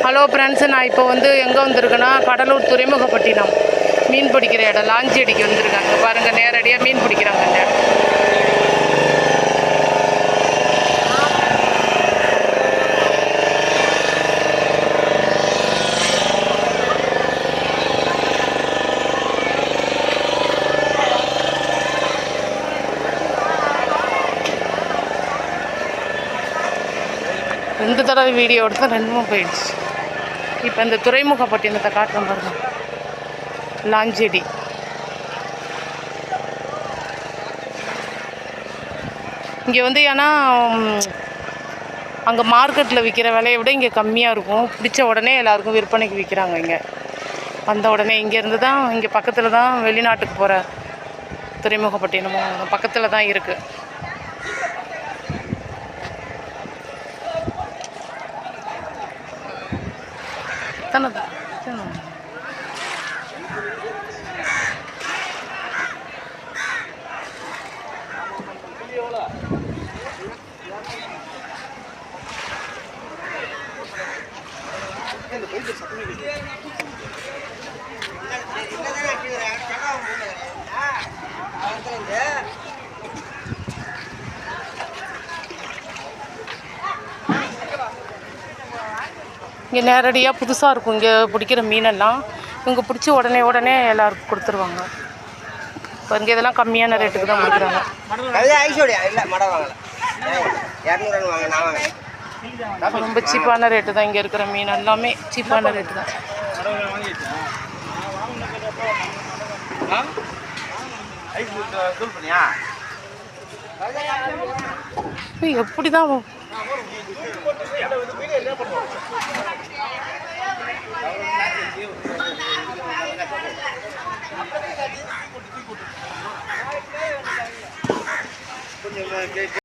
Hello friends, நான் இப்போ எங்கே வந்திருக்கேன்னா கடலூர் துறைமுகப்பட்டினம் மீன் பிடிக்கிற இடம் லாஞ்சி அடிக்கு வந்திருக்காங்க. பாருங்கள், நேரடியாக மீன் பிடிக்கிறாங்க. இந்த 2 தடவை வீடியோ எடுத்து 2 போயிடுச்சு. இப்போ இந்த துறைமுகப்பட்டினத்தை காட்டுறேன் பாருங்க. லாஞ்செடி இங்கே ஏன்னா அங்கே மார்க்கெட்டில் விற்கிற விலையை விட இங்கே கம்மியாக இருக்கும். பிடிச்ச உடனே எல்லாருக்கும் விற்பனைக்கு விற்கிறாங்க. இங்கே வந்த உடனே இங்கேருந்து தான், இங்கே பக்கத்தில் தான் வெளிநாட்டுக்கு போகிற துறைமுகப்பட்டினமும் பக்கத்தில் தான் இருக்குது. இங்கே நேரடியாக புதுசாக இருக்கும். இங்கே பிடிக்கிற மீனெல்லாம் இவங்க பிடிச்சி உடனே எல்லாருக்கும் கொடுத்துருவாங்க. இப்போ இங்கே இதெல்லாம் கம்மியான ரேட்டுக்கு தான் கொடுக்குறாங்க. ரொம்ப சீப்பான ரேட்டு தான். இங்கே இருக்கிற மீன் எல்லாமே சீப்பான ரேட்டு தான். எப்படி தான்